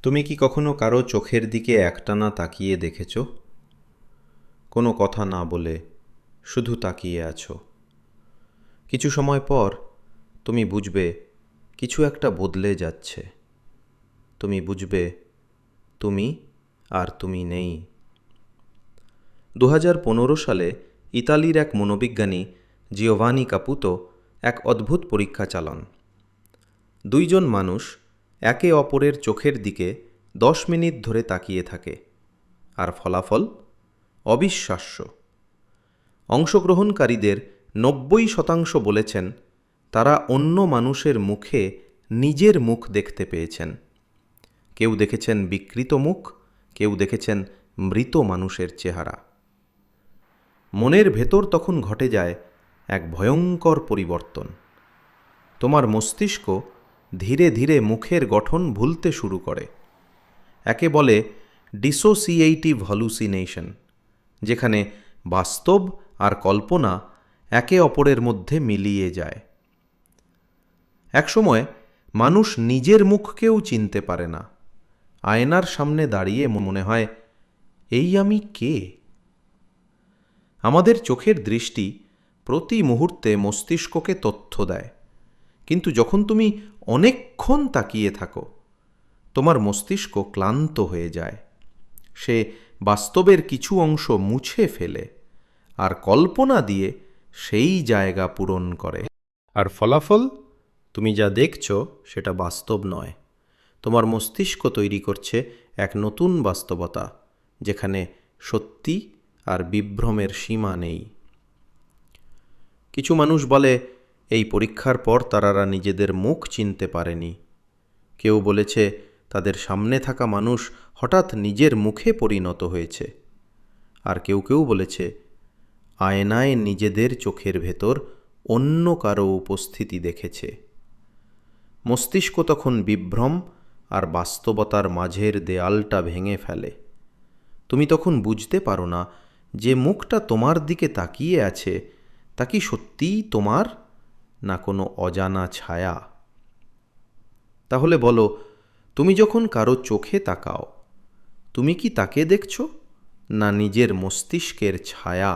তুমি কি কখনো কারো চোখের দিকে একটানা তাকিয়ে দেখেছ? কোনো কথা না বলে শুধু তাকিয়ে আছো। কিছু সময় পর তুমি বুঝবে কিছু একটা বদলে যাচ্ছে। তুমি বুঝবে তুমি আর তুমি নেই। 2015 সালে ইতালির এক মনোবিজ্ঞানী জিওভানি কাপুতো এক অদ্ভুত পরীক্ষা চালান। দুইজন মানুষ একে অপরের চোখের দিকে 10 মিনিট ধরে তাকিয়ে থাকে, আর ফলাফল অবিশ্বাস্য। অংশগ্রহণকারীদের 90% বলেছেন তারা অন্য মানুষের মুখে নিজের মুখ দেখতে পেয়েছেন। কেউ দেখেছেন বিকৃত মুখ, কেউ দেখেছেন মৃত মানুষের চেহারা। মনের ভেতর তখন ঘটে যায় এক ভয়ঙ্কর পরিবর্তন। তোমার মস্তিষ্ক ধীরে ধীরে মুখের গঠন ভুলতে শুরু করে। একে বলে ডিসোসিয়েটিভ হ্যালুসিনেশন, যেখানে বাস্তব আর কল্পনা একে অপরের মধ্যে মিলিয়ে যায়। একসময় মানুষ নিজের মুখকেও চিনতে পারে না। আয়নার সামনে দাঁড়িয়ে মনে হয়, এই আমি কে? আমাদের চোখের দৃষ্টি প্রতি মুহূর্তে মস্তিষ্ককে তথ্য দেয়, কিন্তু যখন তুমি অনেকক্ষণ তাকিয়ে থাকো, তোমার মস্তিষ্ক ক্লান্ত হয়ে যায়। সে বাস্তবের কিছু অংশ মুছে ফেলে আর কল্পনা দিয়ে সেই জায়গা পূরণ করে। আর ফলাফল, তুমি যা দেখছো সেটা বাস্তব নয়। তোমার মস্তিষ্ক তৈরি করছে এক নতুন বাস্তবতা, যেখানে সত্যি আর বিভ্রমের সীমা নেই। কিছু মানুষ বলে এই পরীক্ষার পর তারা নিজেদের মুখ চিনতে পারেনি। কেউ বলেছে তাদের সামনে থাকা মানুষ হঠাৎ নিজের মুখে পরিণত হয়েছে। আর কেউ কেউ বলেছে আয়নায় নিজেদের চোখের ভেতর অন্য কারো উপস্থিতি দেখেছে। মস্তিষ্ক তখন বিভ্রম আর বাস্তবতার মাঝের দেয়ালটা ভেঙে ফেলে। তুমি তখন বুঝতে পারো না যে মুখটা তোমার দিকে তাকিয়ে আছে তা কি সত্যিই তোমার, না কোনো অজানা ছায়া। তাহলে বলো, তুমি যখন কারো চোখে তাকাও, তুমি কি তাকে দেখছো, না নিজের মস্তিষ্কের ছায়া?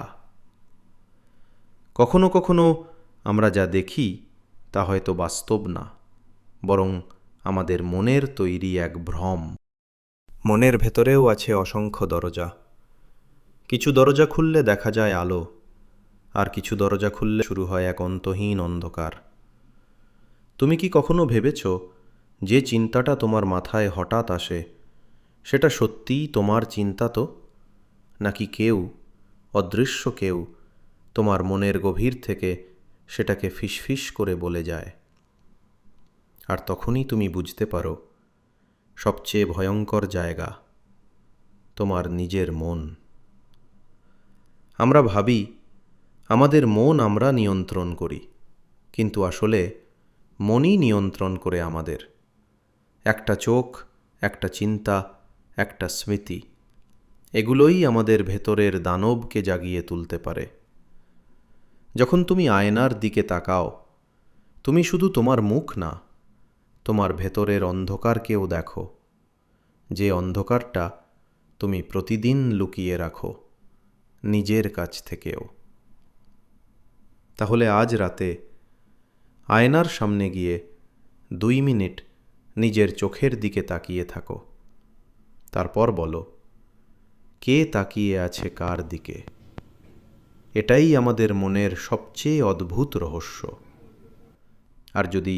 কখনো কখনো আমরা যা দেখি তা হয়তো বাস্তব না, বরং আমাদের মনের তৈরি এক ভ্রম। মনের ভেতরেও আছে অসংখ্য দরজা। কিছু দরজা খুললে দেখা যায় আলো, আর কিছু দরজা খুললে শুরু হয় এক অন্তহীন অন্ধকার। তুমি কি কখনো ভেবেছ যে চিন্তাটা তোমার মাথায় হঠাৎ আসে সেটা সত্যিই তোমার চিন্তা তো, নাকি কেউ, অদৃশ্য কেউ, তোমার মনের গভীর থেকে সেটাকে ফিসফিস করে বলে যায়? আর তখনই তুমি বুঝতে পারো সবচেয়ে ভয়ঙ্কর জায়গা তোমার নিজের মন। আমরা ভাবি আমাদের মন আমরা নিয়ন্ত্রণ করি, কিন্তু আসলে মনই নিয়ন্ত্রণ করে আমাদের। একটা চোখ, একটা চিন্তা, একটা স্মৃতি, এগুলোই আমাদের ভেতরের দানবকে জাগিয়ে তুলতে পারে। যখন তুমি আয়নার দিকে তাকাও, তুমি শুধু তোমার মুখ না, তোমার ভেতরের অন্ধকারকেও দেখো, যে অন্ধকারটা তুমি প্রতিদিন লুকিয়ে রাখো নিজের কাছ থেকেও। তাহলে আজ রাতে আয়নার সামনে গিয়ে 2 মিনিট নিজের চোখের দিকে তাকিয়ে থাকো। তারপর বলো, কে তাকিয়ে আছে কার দিকে? এটাই আমাদের মনের সবচেয়ে অদ্ভুত রহস্য। আর যদি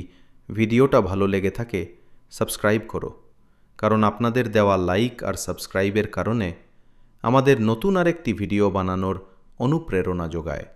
ভিডিওটা ভালো লেগে থাকে, সাবস্ক্রাইব করো, কারণ আপনাদের দেওয়া লাইক আর সাবস্ক্রাইবের কারণে আমাদের নতুন আরেকটি ভিডিও বানানোর অনুপ্রেরণা যোগায়।